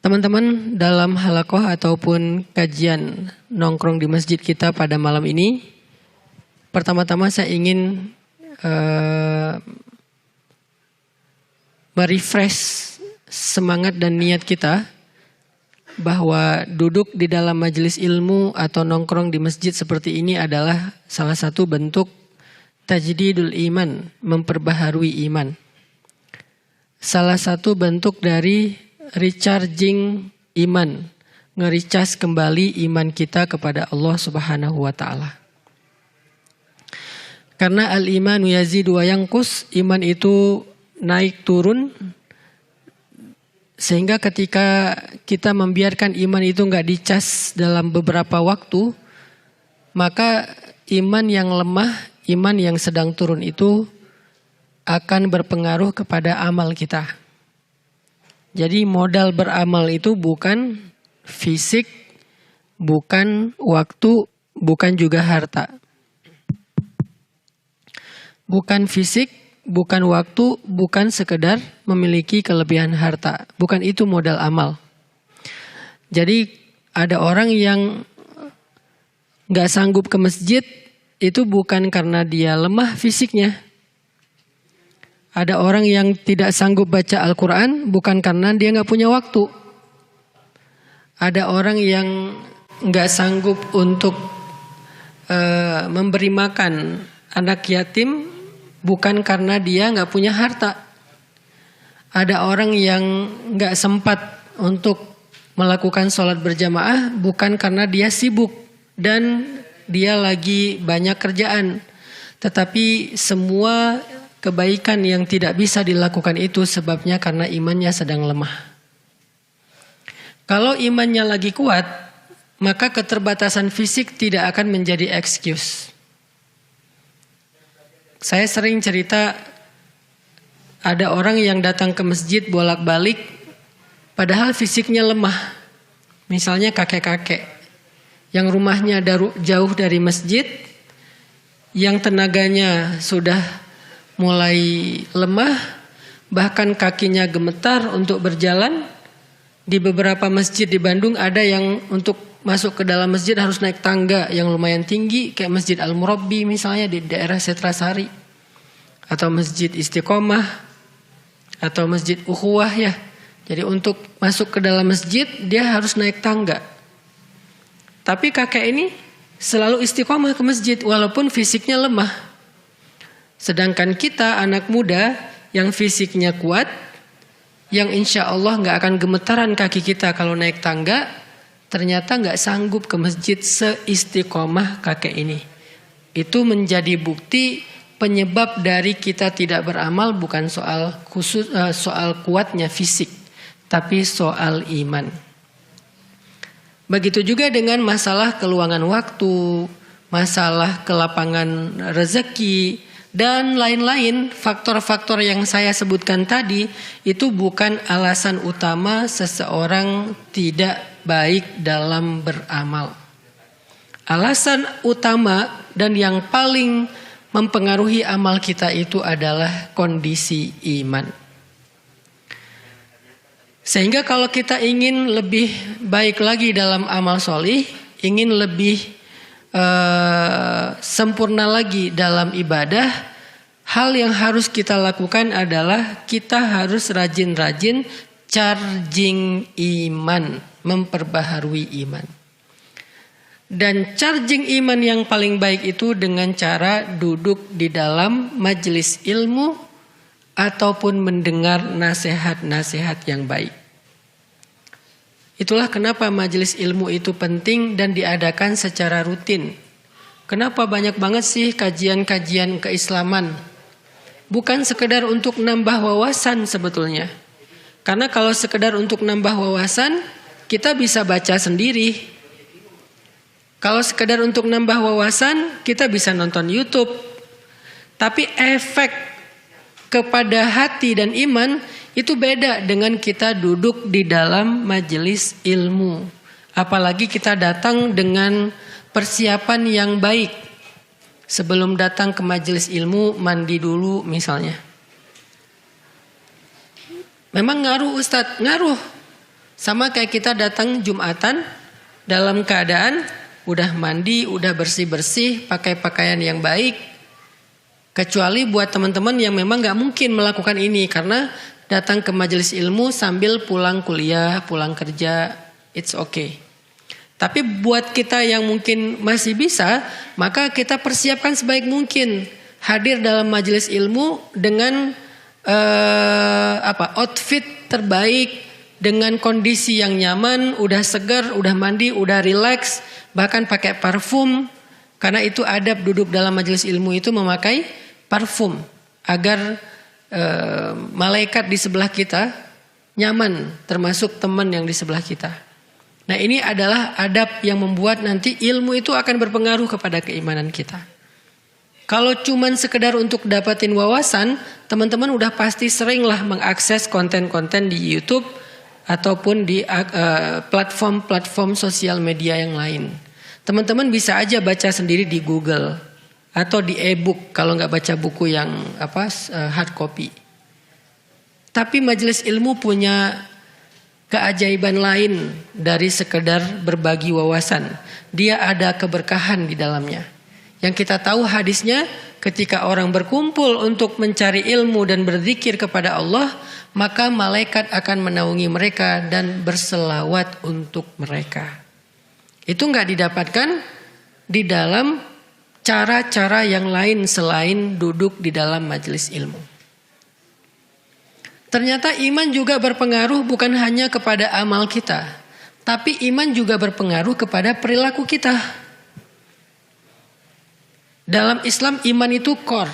Teman-teman, dalam halakoh ataupun kajian nongkrong di masjid kita pada malam ini, pertama-tama saya ingin merefresh semangat dan niat kita bahwa duduk di dalam majelis ilmu atau nongkrong di masjid seperti ini adalah salah satu bentuk tajdidul iman, memperbaharui iman. Salah satu bentuk dari recharging iman, nge-recharge kembali iman kita kepada Allah Subhanahu wa taala. Karena al-imanu yazidu wa yanqus, iman itu naik turun, sehingga ketika kita membiarkan iman itu nggak dicas dalam beberapa waktu, maka iman yang lemah, iman yang sedang turun itu akan berpengaruh kepada amal kita. Jadi modal beramal itu bukan fisik, bukan waktu, bukan juga harta. Bukan fisik, bukan waktu, bukan sekedar memiliki kelebihan harta. Bukan itu modal amal. Jadi ada orang yang gak sanggup ke masjid, itu bukan karena dia lemah fisiknya. Ada orang yang tidak sanggup baca Al-Quran, bukan karena dia gak punya waktu. Ada orang yang gak sanggup untuk memberi makan anak yatim, bukan karena dia gak punya harta. Ada orang yang gak sempat untuk melakukan sholat berjamaah, bukan karena dia sibuk dan dia lagi banyak kerjaan. Tetapi semua kebaikan yang tidak bisa dilakukan itu sebabnya karena imannya sedang lemah. Kalau imannya lagi kuat, maka keterbatasan fisik tidak akan menjadi excuse. Saya sering cerita, ada orang yang datang ke masjid bolak-balik, padahal fisiknya lemah. Misalnya kakek-kakek, yang rumahnya jauh dari masjid, yang tenaganya sudah mulai lemah, bahkan kakinya gemetar untuk berjalan. Di beberapa masjid di Bandung ada yang untuk masuk ke dalam masjid harus naik tangga yang lumayan tinggi, kayak Masjid Al-Murabbi misalnya di daerah Setrasari, atau Masjid Istiqomah, atau Masjid Ukhuwah ya. Jadi untuk masuk ke dalam masjid dia harus naik tangga. Tapi kakek ini selalu istiqomah ke masjid walaupun fisiknya lemah. Sedangkan kita anak muda yang fisiknya kuat, yang insya Allah gak akan gemetaran kaki kita kalau naik tangga, ternyata gak sanggup ke masjid seistiqomah kakek ini. Itu menjadi bukti penyebab dari kita tidak beramal bukan soal kuatnya fisik, tapi soal iman. Begitu juga dengan masalah keluangan waktu, masalah kelapangan rezeki, dan lain-lain. Faktor-faktor yang saya sebutkan tadi itu bukan alasan utama seseorang tidak baik dalam beramal. Alasan utama dan yang paling mempengaruhi amal kita itu adalah kondisi iman. Sehingga kalau kita ingin lebih baik lagi dalam amal solih, ingin lebih sempurna lagi dalam ibadah, hal yang harus kita lakukan adalah kita harus rajin-rajin charging iman, memperbaharui iman. Dan charging iman yang paling baik itu dengan cara duduk di dalam majelis ilmu ataupun mendengar nasihat-nasihat yang baik. Itulah kenapa majelis ilmu itu penting dan diadakan secara rutin. Kenapa banyak banget sih kajian-kajian keislaman? Bukan sekedar untuk nambah wawasan sebetulnya. Karena kalau sekedar untuk nambah wawasan, kita bisa baca sendiri. Kalau sekedar untuk nambah wawasan, kita bisa nonton YouTube. Tapi efek kepada hati dan iman itu beda dengan kita duduk di dalam majelis ilmu. Apalagi kita datang dengan persiapan yang baik. Sebelum datang ke majelis ilmu, mandi dulu misalnya. Memang ngaruh Ustadz, ngaruh. Sama kayak kita datang Jumatan dalam keadaan udah mandi, udah bersih-bersih, pakai pakaian yang baik. Kecuali buat teman-teman yang memang gak mungkin melakukan ini karena datang ke majelis ilmu sambil pulang kuliah, pulang kerja, it's okay. Tapi buat kita yang mungkin masih bisa, maka kita persiapkan sebaik mungkin hadir dalam majelis ilmu dengan outfit terbaik, dengan kondisi yang nyaman, udah segar, udah mandi, udah relax, bahkan pakai parfum. Karena itu adab duduk dalam majelis ilmu itu memakai parfum agar malaikat di sebelah kita nyaman, termasuk teman yang di sebelah kita. Nah, ini adalah adab yang membuat nanti ilmu itu akan berpengaruh kepada keimanan kita. Kalau cuman sekedar untuk dapatin wawasan, teman-teman udah pasti seringlah mengakses konten-konten di YouTube ataupun di platform-platform sosial media yang lain. Teman-teman bisa aja baca sendiri di Google atau di e-book kalau nggak baca buku yang hard copy. Tapi majelis ilmu punya keajaiban lain dari sekedar berbagi wawasan. Dia ada keberkahan di dalamnya. Yang kita tahu hadisnya, ketika orang berkumpul untuk mencari ilmu dan berzikir kepada Allah, maka malaikat akan menaungi mereka dan berselawat untuk mereka. Itu nggak didapatkan di dalam cara-cara yang lain selain duduk di dalam majelis ilmu. Ternyata iman juga berpengaruh bukan hanya kepada amal kita, tapi iman juga berpengaruh kepada perilaku kita. Dalam Islam iman itu core.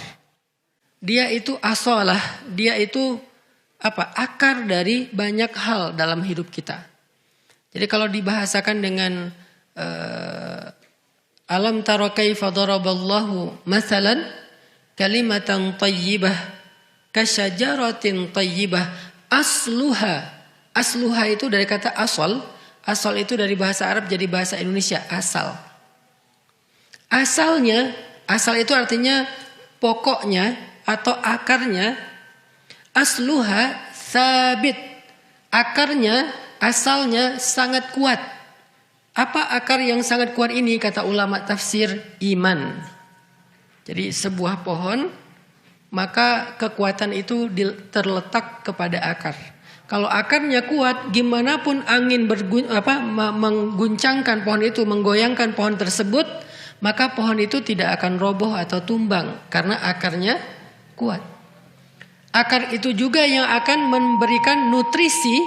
Dia itu asalah, dia itu akar dari banyak hal dalam hidup kita. Jadi kalau dibahasakan dengan alam tara kaifa daraballahu masalan kalimatan thayyibah kasyajaratin thayyibah asluha itu dari kata asal itu dari bahasa Arab jadi bahasa Indonesia asal itu artinya pokoknya atau akarnya. Asluha sabit, akarnya asalnya sangat kuat. Apa akar yang sangat kuat ini? Kata ulama tafsir, iman. Jadi sebuah pohon, maka kekuatan itu terletak kepada akar. Kalau akarnya kuat, gimana pun angin mengguncangkan pohon itu, menggoyangkan pohon tersebut, maka pohon itu tidak akan roboh atau tumbang karena akarnya kuat. Akar itu juga yang akan memberikan nutrisi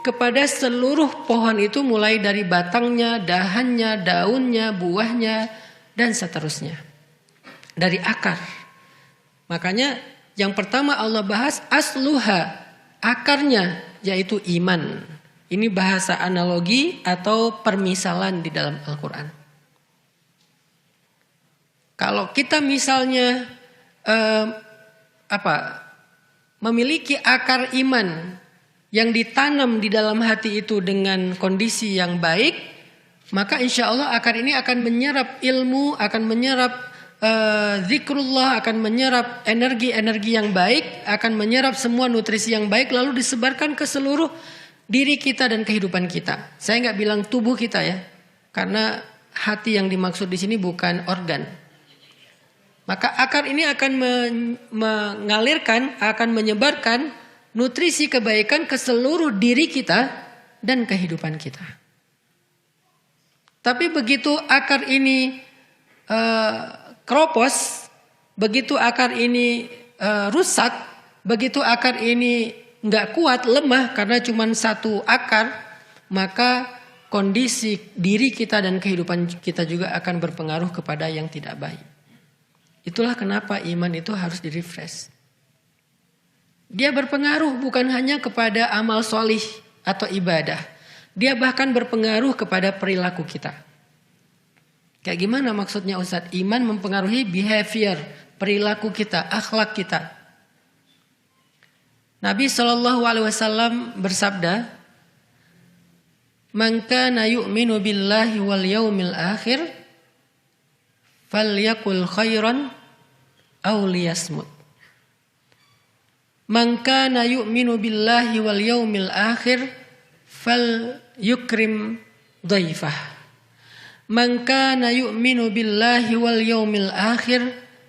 kepada seluruh pohon itu, mulai dari batangnya, dahannya, daunnya, buahnya, dan seterusnya. Dari akar. Makanya yang pertama Allah bahas asluha, akarnya, yaitu iman. Ini bahasa analogi atau permisalan di dalam Al-Quran. Kalau kita misalnya memiliki akar iman yang ditanam di dalam hati itu dengan kondisi yang baik, maka insya Allah akar ini akan menyerap ilmu, akan menyerap zikrullah, akan menyerap energi-energi yang baik, akan menyerap semua nutrisi yang baik, lalu disebarkan ke seluruh diri kita dan kehidupan kita. Saya nggak bilang tubuh kita ya, karena hati yang dimaksud di sini bukan organ. Maka akar ini akan mengalirkan, akan menyebarkan nutrisi kebaikan ke seluruh diri kita dan kehidupan kita. Tapi begitu akar ini keropos, begitu akar ini rusak, begitu akar ini nggak kuat, lemah karena cuma satu akar, maka kondisi diri kita dan kehidupan kita juga akan berpengaruh kepada yang tidak baik. Itulah kenapa iman itu harus direfresh. Dia berpengaruh bukan hanya kepada amal solih atau ibadah. Dia bahkan berpengaruh kepada perilaku kita. Kayak gimana maksudnya Ustadz? Iman mempengaruhi behavior, perilaku kita, akhlak kita. Nabi SAW bersabda, "Man kana yu'minu billahi wal yaumil akhir, falyakul khairan aw liyasmut." Man kana yu'minu billahi wal yaumil akhir, fal yukrim dhaifah. Man kana yu'minu billahi wal yaumil akhir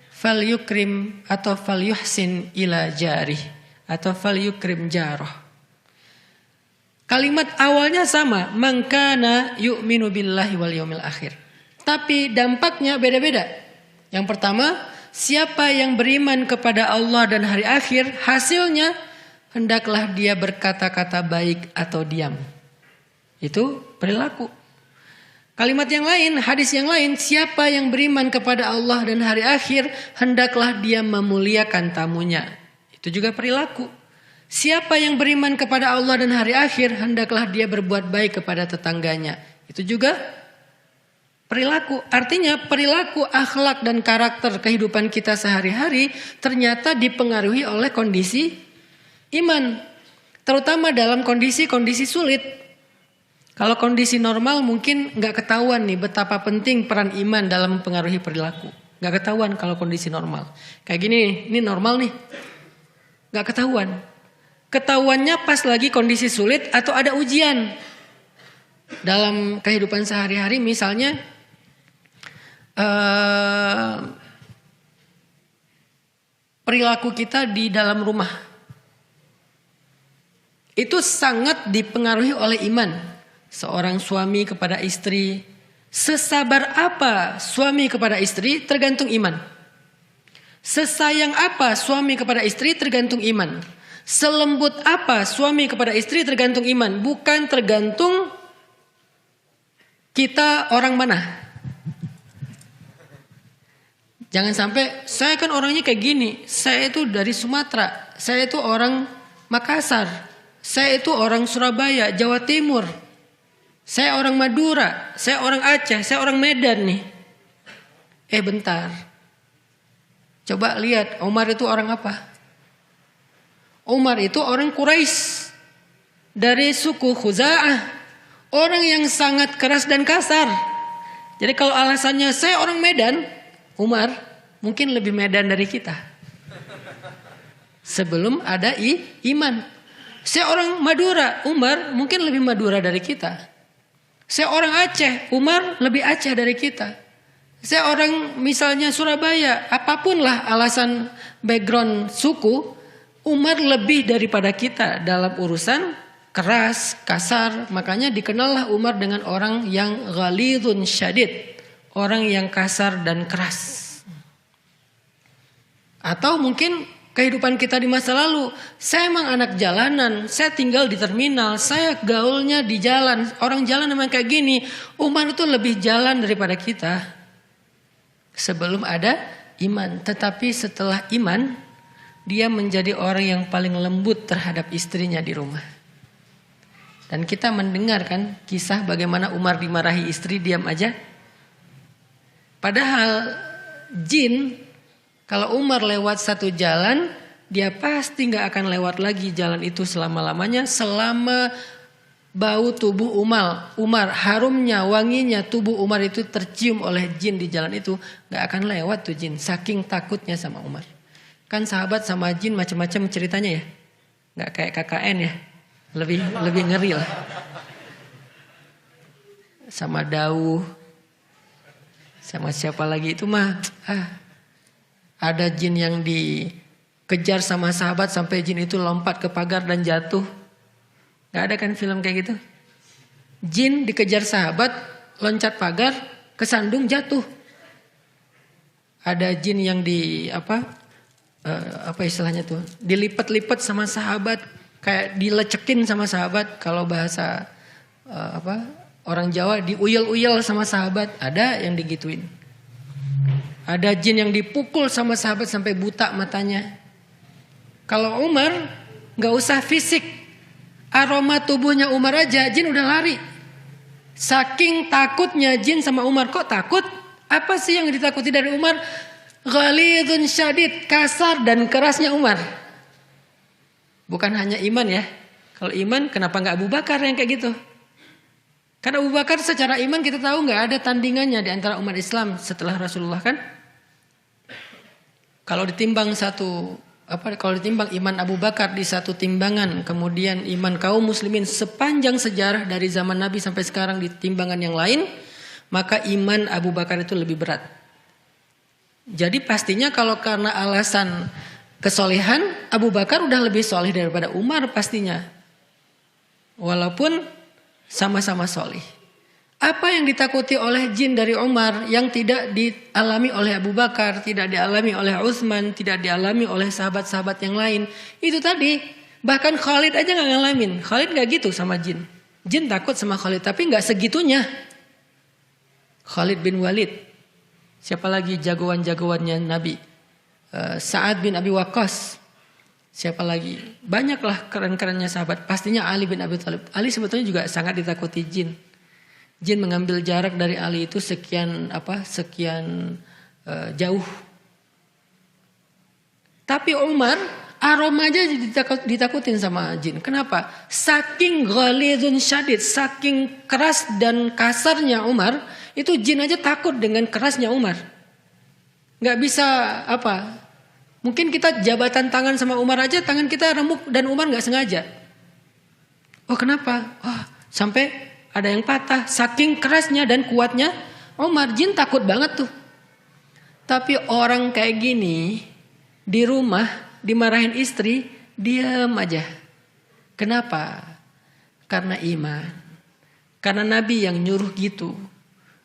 fal yukrim atau fal yuhsin ila jarih atau fal yukrim jarah. Kalimat awalnya sama, man kana yu'minu billahi wal yaumil akhir. Tapi dampaknya beda-beda. Yang pertama, siapa yang beriman kepada Allah dan hari akhir, hasilnya hendaklah dia berkata-kata baik atau diam. Itu perilaku. Kalimat yang lain, hadis yang lain, siapa yang beriman kepada Allah dan hari akhir, hendaklah dia memuliakan tamunya. Itu juga perilaku. Siapa yang beriman kepada Allah dan hari akhir, hendaklah dia berbuat baik kepada tetangganya. Itu juga perilaku. Artinya perilaku, akhlak dan karakter kehidupan kita sehari-hari ternyata dipengaruhi oleh kondisi iman. Terutama dalam kondisi-kondisi sulit. Kalau kondisi normal mungkin nggak ketahuan nih betapa penting peran iman dalam mempengaruhi perilaku. Nggak ketahuan kalau kondisi normal. Kayak gini, ini normal nih. Nggak ketahuan. Ketahuannya pas lagi kondisi sulit atau ada ujian. Dalam kehidupan sehari-hari misalnya perilaku kita di dalam rumah. Itu sangat dipengaruhi oleh iman. Seorang suami kepada istri, sesabar apa suami kepada istri tergantung iman. Sesayang apa suami kepada istri tergantung iman. Selembut apa suami kepada istri tergantung iman. Bukan tergantung kita orang mana. Jangan sampai saya kan orangnya kayak gini. Saya itu dari Sumatera. Saya itu orang Makassar. Saya itu orang Surabaya, Jawa Timur. Saya orang Madura, saya orang Aceh, saya orang Medan nih. Bentar. Coba lihat, Umar itu orang apa? Umar itu orang Quraisy. Dari suku Khuza'ah. Orang yang sangat keras dan kasar. Jadi kalau alasannya saya orang Medan, Umar mungkin lebih Medan dari kita. Sebelum ada iman. Saya orang Madura, Umar mungkin lebih Madura dari kita. Saya orang Aceh, Umar lebih Aceh dari kita. Saya orang misalnya Surabaya, apapun lah alasan background suku, Umar lebih daripada kita dalam urusan keras, kasar. Makanya dikenallah Umar dengan orang yang ghalidun syadid, orang yang kasar dan keras. Atau mungkin kehidupan kita di masa lalu, saya emang anak jalanan, saya tinggal di terminal, saya gaulnya di jalan, orang jalan emang kayak gini. Umar itu lebih jalan daripada kita. Sebelum ada iman, tetapi setelah iman, dia menjadi orang yang paling lembut terhadap istrinya di rumah. Dan kita mendengarkan kisah bagaimana Umar dimarahi istri, diam aja. Padahal jin, kalau Umar lewat satu jalan, dia pasti gak akan lewat lagi jalan itu selama-lamanya. Selama bau tubuh Umar, harumnya, wanginya tubuh Umar itu tercium oleh jin di jalan itu, gak akan lewat tuh jin. Saking takutnya sama Umar. Kan sahabat sama jin macam-macam ceritanya ya. Gak kayak KKN ya. Lebih ngeri lah. Sama Dauh. Sama siapa lagi itu mah. Ada jin yang dikejar sama sahabat sampai jin itu lompat ke pagar dan jatuh. Gak ada kan film kayak gitu? Jin dikejar sahabat, loncat pagar, kesandung jatuh. Ada jin yang apa istilahnya tuh? Dilipat-lipat sama sahabat, kayak dilecekin sama sahabat. Kalau bahasa orang Jawa diuyel-uyel sama sahabat. Ada yang digituin. Ada jin yang dipukul sama sahabat sampai buta matanya. Kalau Umar gak usah fisik. Aroma tubuhnya Umar aja jin udah lari. Saking takutnya jin sama Umar. Kok takut? Apa sih yang ditakuti dari Umar? Ghalidun syadid, kasar dan kerasnya Umar. Bukan hanya iman ya. Kalau iman kenapa gak Abu Bakar yang kayak gitu? Karena Abu Bakar secara iman kita tahu gak ada tandingannya di antara umat Islam setelah Rasulullah kan. Kalau ditimbang satu kalau ditimbang iman Abu Bakar di satu timbangan, kemudian iman kaum muslimin sepanjang sejarah dari zaman Nabi sampai sekarang di timbangan yang lain, maka iman Abu Bakar itu lebih berat. Jadi pastinya kalau karena alasan kesolehan, Abu Bakar udah lebih soleh daripada Umar pastinya. Walaupun sama-sama soleh. Apa yang ditakuti oleh jin dari Umar yang tidak dialami oleh Abu Bakar, tidak dialami oleh Utsman, tidak dialami oleh sahabat-sahabat yang lain. Itu tadi, bahkan Khalid aja gak ngalamin. Khalid gak gitu sama jin. Jin takut sama Khalid, tapi gak segitunya. Khalid bin Walid. Siapa lagi jagoan-jagoannya Nabi? Sa'ad bin Abi Waqqas. Siapa lagi? Banyaklah keren-kerennya sahabat. Pastinya Ali bin Abi Thalib. Ali sebetulnya juga sangat ditakuti jin. Jin mengambil jarak dari Ali itu sekian jauh. Tapi Umar aroma aja ditakutin sama jin. Kenapa? Saking ghalidun syadid, saking keras dan kasarnya Umar, itu jin aja takut dengan kerasnya Umar. Nggak bisa mungkin kita jabatan tangan sama Umar aja, tangan kita remuk dan Umar nggak sengaja. Oh kenapa? Sampai ada yang patah, saking kerasnya dan kuatnya Umar. Jin takut banget tuh. Tapi orang kayak gini di rumah dimarahin istri, diam aja. Kenapa? Karena iman. Karena Nabi yang nyuruh gitu.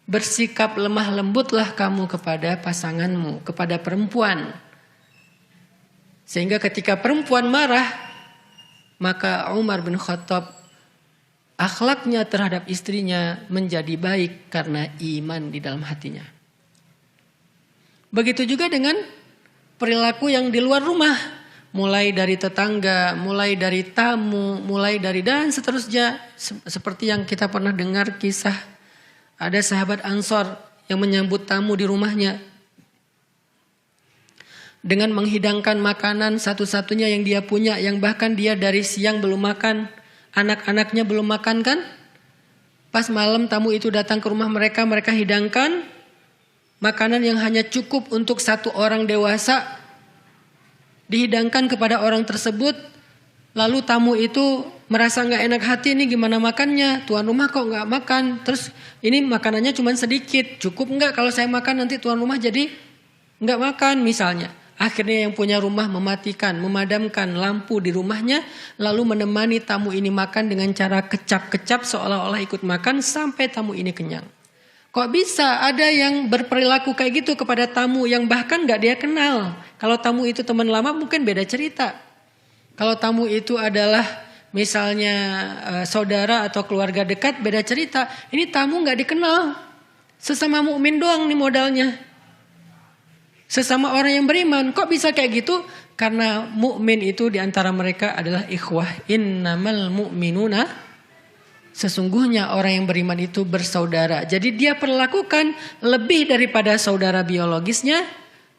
Bersikap lemah lembutlah kamu kepada pasanganmu, kepada perempuan. Sehingga ketika perempuan marah, maka Umar bin Khattab akhlaknya terhadap istrinya menjadi baik karena iman di dalam hatinya. Begitu juga dengan perilaku yang di luar rumah. Mulai dari tetangga, mulai dari tamu, mulai dari dan seterusnya. Seperti yang kita pernah dengar kisah. Ada sahabat Ansor yang menyambut tamu di rumahnya. Dengan menghidangkan makanan satu-satunya yang dia punya. Yang bahkan dia dari siang belum makan. Anak-anaknya belum makan kan? Pas malam tamu itu datang ke rumah mereka, mereka hidangkan makanan yang hanya cukup untuk satu orang dewasa. Dihidangkan kepada orang tersebut. Lalu tamu itu merasa gak enak hati, ini gimana makannya? Tuan rumah kok gak makan? Terus ini makanannya cuma sedikit. Cukup gak kalau saya makan nanti tuan rumah jadi gak makan misalnya. Akhirnya yang punya rumah memadamkan lampu di rumahnya. Lalu menemani tamu ini makan dengan cara kecap-kecap seolah-olah ikut makan sampai tamu ini kenyang. Kok bisa ada yang berperilaku kayak gitu kepada tamu yang bahkan gak dia kenal. Kalau tamu itu teman lama mungkin beda cerita. Kalau tamu itu adalah misalnya saudara atau keluarga dekat beda cerita. Ini tamu gak dikenal. Sesama mukmin doang nih modalnya. Sesama orang yang beriman. Kok bisa kayak gitu? Karena mukmin itu diantara mereka adalah ikhwah. Innamal mu'minuna. Sesungguhnya orang yang beriman itu bersaudara. Jadi dia perlakukan lebih daripada saudara biologisnya.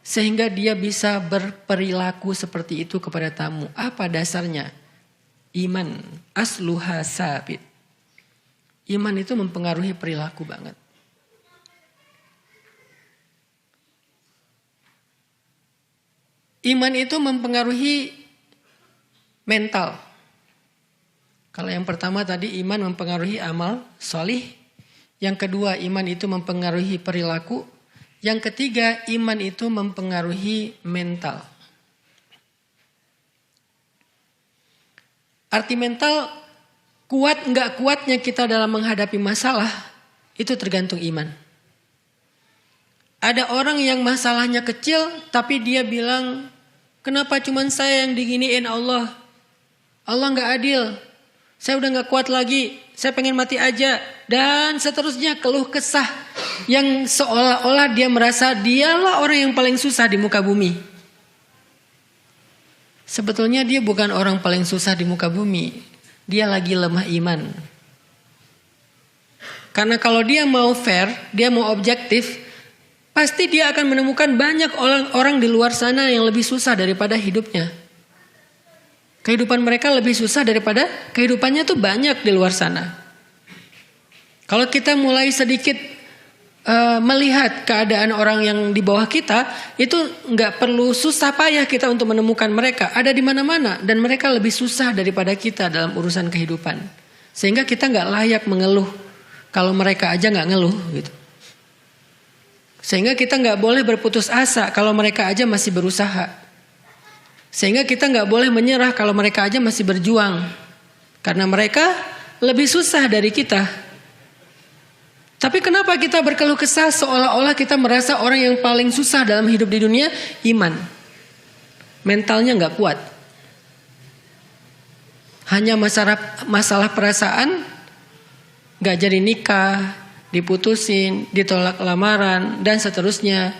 Sehingga dia bisa berperilaku seperti itu kepada tamu. Apa dasarnya? Iman. Asluha sabit. Iman itu mempengaruhi perilaku banget. Iman itu mempengaruhi mental. Kalau yang pertama tadi iman mempengaruhi amal solih. Yang kedua iman itu mempengaruhi perilaku. Yang ketiga iman itu mempengaruhi mental. Arti mental, kuat enggak kuatnya kita dalam menghadapi masalah, itu tergantung iman. Ada orang yang masalahnya kecil tapi dia bilang, kenapa cuman saya yang diginiin Allah? Allah gak adil. Saya udah gak kuat lagi. Saya pengen mati aja. Dan seterusnya keluh kesah. Yang seolah-olah dia merasa dialah orang yang paling susah di muka bumi. Sebetulnya dia bukan orang paling susah di muka bumi. Dia lagi lemah iman. Karena kalau dia mau fair, dia mau objektif, pasti dia akan menemukan banyak orang di luar sana yang lebih susah daripada hidupnya. Kehidupan mereka lebih susah daripada kehidupannya tuh banyak di luar sana. Kalau kita mulai sedikit melihat keadaan orang yang di bawah kita, itu nggak perlu susah payah kita untuk menemukan mereka. Ada di mana-mana dan mereka lebih susah daripada kita dalam urusan kehidupan. Sehingga kita nggak layak mengeluh kalau mereka aja nggak ngeluh gitu. Sehingga kita nggak boleh berputus asa kalau mereka aja masih berusaha. Sehingga kita nggak boleh menyerah kalau mereka aja masih berjuang. Karena mereka lebih susah dari kita. Tapi kenapa kita berkeluh kesah seolah-olah kita merasa orang yang paling susah dalam hidup di dunia? Iman. Mentalnya nggak kuat. Hanya masalah perasaan, nggak jadi nikah, diputusin, ditolak lamaran, dan seterusnya.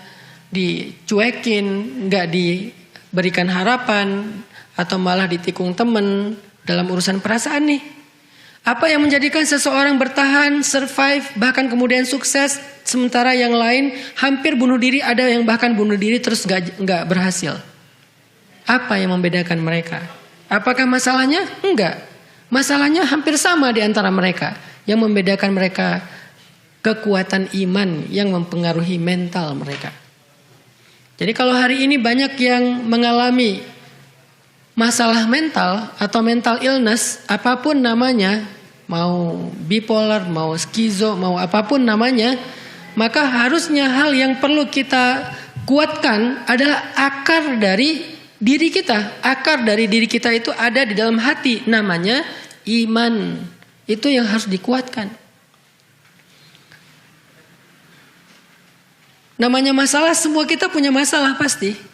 Dicuekin, nggak diberikan harapan, atau malah ditikung temen dalam urusan perasaan nih. Apa yang menjadikan seseorang bertahan, survive, bahkan kemudian sukses, sementara yang lain hampir bunuh diri, ada yang bahkan bunuh diri terus nggak berhasil. Apa yang membedakan mereka? Apakah masalahnya? Enggak. Masalahnya hampir sama di antara mereka. Yang membedakan mereka kekuatan iman yang mempengaruhi mental mereka. Jadi kalau hari ini banyak yang mengalami masalah mental atau mental illness, apapun namanya, mau bipolar, mau skizo, mau apapun namanya, maka harusnya hal yang perlu kita kuatkan adalah akar dari diri kita. Akar dari diri kita itu ada di dalam hati, namanya iman. Itu yang harus dikuatkan. Namanya masalah, semua kita punya masalah pasti.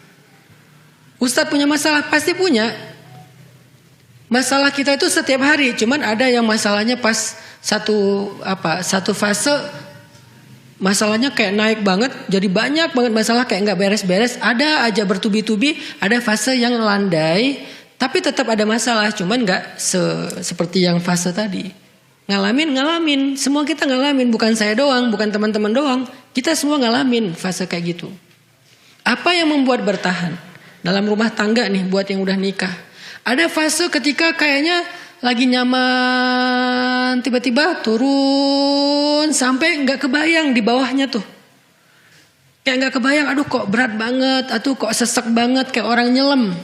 Ustadz punya masalah, pasti punya. Masalah kita itu setiap hari, cuman ada yang masalahnya pas satu fase masalahnya kayak naik banget, jadi banyak banget masalah kayak nggak beres-beres. Ada aja bertubi-tubi, ada fase yang landai, tapi tetap ada masalah, cuman nggak seperti yang fase tadi. Ngalamin, semua kita ngalamin, bukan saya doang, bukan teman-teman doang, kita semua ngalamin fase kayak gitu. Apa yang membuat bertahan? Dalam rumah tangga nih, buat yang udah nikah. Ada fase ketika kayaknya lagi nyaman, tiba-tiba turun sampai nggak kebayang di bawahnya tuh. Kayak nggak kebayang, aduh kok berat banget, aduh kok sesek banget kayak orang nyelam.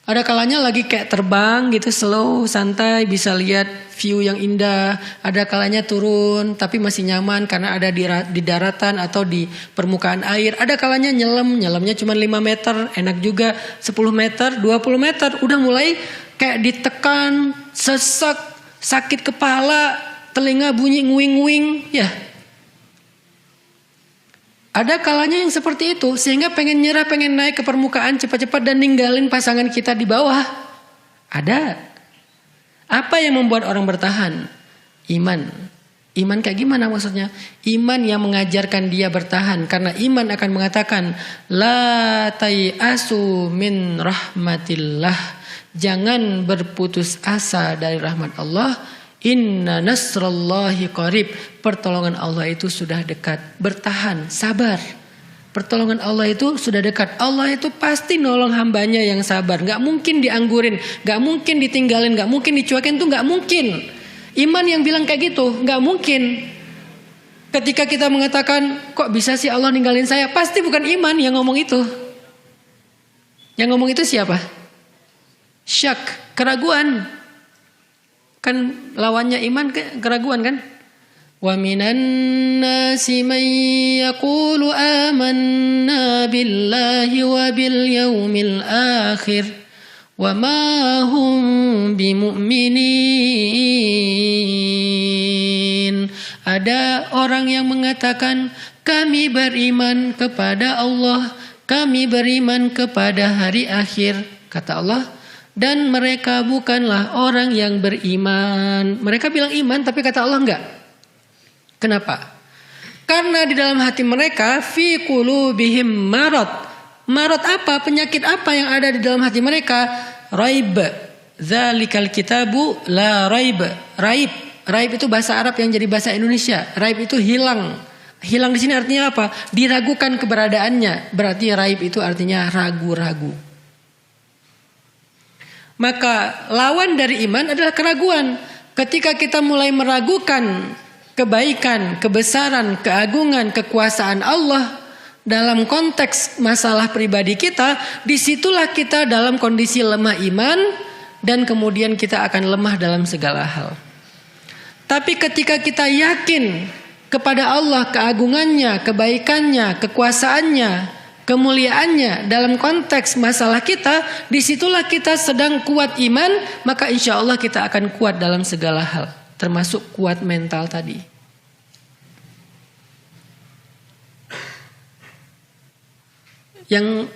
Ada kalanya lagi kayak terbang gitu, slow, santai, bisa lihat view yang indah. Ada kalanya turun tapi masih nyaman karena ada di daratan atau di permukaan air. Ada kalanya nyelamnya cuma 5 meter, enak juga. 10 meter, 20 meter, udah mulai kayak ditekan, sesek, sakit kepala, telinga bunyi nguing-nguing, ya. Ada kalanya yang seperti itu, sehingga pengen nyerah, pengen naik ke permukaan cepat-cepat dan ninggalin pasangan kita di bawah. Ada. Apa yang membuat orang bertahan? Iman. Iman kayak gimana maksudnya? Iman yang mengajarkan dia bertahan. Karena iman akan mengatakan, la tai'asu min rahmatillah. Jangan berputus asa dari rahmat Allah. Inna nasrallahi qarib. Pertolongan Allah itu sudah dekat. Bertahan, sabar. Pertolongan Allah itu sudah dekat. Allah itu pasti nolong hambanya yang sabar. Gak mungkin dianggurin, gak mungkin ditinggalin, gak mungkin dicuekin, itu gak mungkin. Iman yang bilang kayak gitu, gak mungkin. Ketika kita mengatakan, kok bisa sih Allah ninggalin saya? Pasti bukan iman yang ngomong itu. Yang ngomong itu siapa? Syak, keraguan. Kan lawannya iman keraguan kan? Wa minan nasi man yaqulu amanna billahi wa bil yaumil akhir wa ma hum bimu'minin. Ada orang yang mengatakan kami beriman kepada Allah, kami beriman kepada hari akhir, kata Allah. Dan mereka bukanlah orang yang beriman. Mereka bilang iman tapi kata Allah enggak. Kenapa? Karena di dalam hati mereka fi qulubihim marad. Marad apa? Penyakit apa yang ada di dalam hati mereka? Raib. Dzalikal kitabu la raib. Raib. Raib itu bahasa Arab yang jadi bahasa Indonesia. Raib itu hilang. Hilang di sini artinya apa? Diragukan keberadaannya. Berarti raib itu artinya ragu-ragu. Maka lawan dari iman adalah keraguan. Ketika kita mulai meragukan kebaikan, kebesaran, keagungan, kekuasaan Allah dalam konteks masalah pribadi kita, disitulah kita dalam kondisi lemah iman dan kemudian kita akan lemah dalam segala hal. Tapi ketika kita yakin kepada Allah, keagungannya, kebaikannya, kekuasaannya, kemuliaannya dalam konteks masalah kita, disitulah kita sedang kuat iman, maka insya Allah kita akan kuat dalam segala hal, termasuk kuat mental tadi. Yang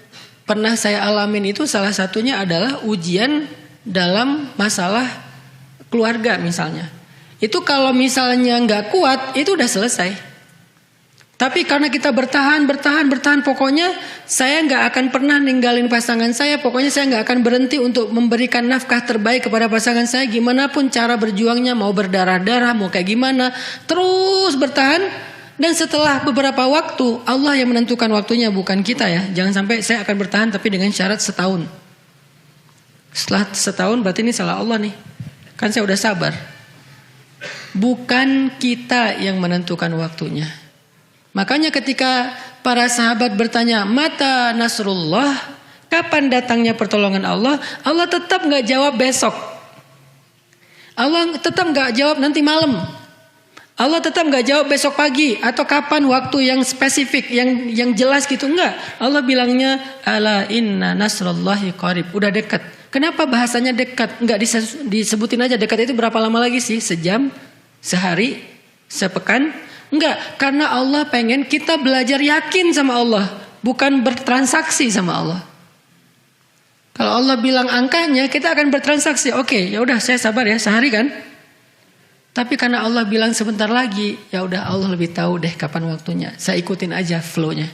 pernah saya alamin itu salah satunya adalah ujian dalam masalah keluarga misalnya. Itu kalau misalnya nggak kuat, itu udah selesai. Tapi karena kita bertahan, pokoknya saya nggak akan pernah ninggalin pasangan saya. Pokoknya saya nggak akan berhenti untuk memberikan nafkah terbaik kepada pasangan saya. Gimana pun cara berjuangnya, mau berdarah-darah, mau kayak gimana. Terus bertahan. Dan setelah beberapa waktu, Allah yang menentukan waktunya, bukan kita ya. Jangan sampai saya akan bertahan tapi dengan syarat setahun. Setelah setahun berarti ini salah Allah nih. Kan saya udah sabar. Bukan kita yang menentukan waktunya. Makanya ketika para sahabat bertanya, mata nasrullah, kapan datangnya pertolongan Allah? Allah tetap gak jawab besok. Allah tetap gak jawab nanti malam. Allah tetap gak jawab besok pagi atau kapan waktu yang spesifik, yang jelas gitu. Enggak. Allah bilangnya, ala inna nasrullahi qarib. Udah dekat. Kenapa bahasanya dekat? Enggak disebutin aja dekat itu berapa lama lagi sih? Sejam? Sehari? Sepekan? Enggak, karena Allah pengen kita belajar yakin sama Allah, bukan bertransaksi sama Allah. Kalau Allah bilang angkanya, kita akan bertransaksi. Oke, ya udah saya sabar ya, sehari kan. Tapi karena Allah bilang sebentar lagi, ya udah Allah lebih tahu deh kapan waktunya. Saya ikutin aja flow-nya.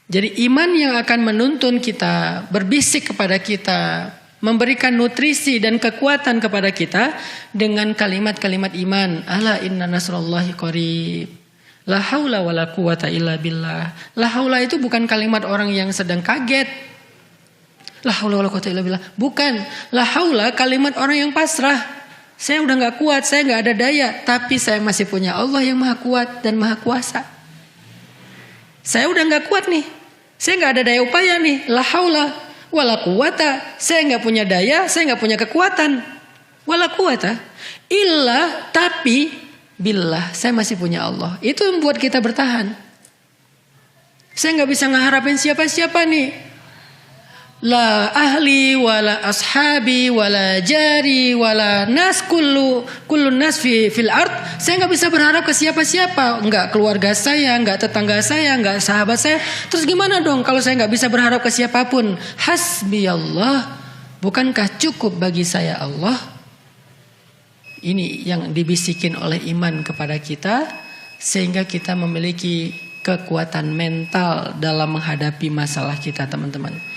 Jadi iman yang akan menuntun kita, berbisik kepada kita, memberikan nutrisi dan kekuatan kepada kita dengan kalimat-kalimat iman. Ala inna nasrullahi qarib. La haula wala quwata illa billah. La haula itu bukan kalimat orang yang sedang kaget. La haula wala quwata illa billah. Bukan. La haula kalimat orang yang pasrah. Saya udah gak kuat, saya gak ada daya. Tapi saya masih punya Allah yang maha kuat dan maha kuasa. Saya udah gak kuat nih. Saya gak ada daya upaya nih. La haula wala quwata, saya nggak punya daya, saya nggak punya kekuatan. Wala quwata, illa tapi billah, saya masih punya Allah. Itu yang membuat kita bertahan. Saya nggak bisa ngeharapin siapa-siapa nih. La ahli, wala ashabi, wala jari, wala nas kullu nas fil ard. Saya nggak bisa berharap ke siapa-siapa. Nggak keluarga saya, nggak tetangga saya, nggak sahabat saya. Terus gimana dong kalau saya nggak bisa berharap ke siapapun? Hasbi Allah. Bukankah cukup bagi saya Allah? Ini yang dibisikin oleh iman kepada kita, sehingga kita memiliki kekuatan mental dalam menghadapi masalah kita, teman-teman.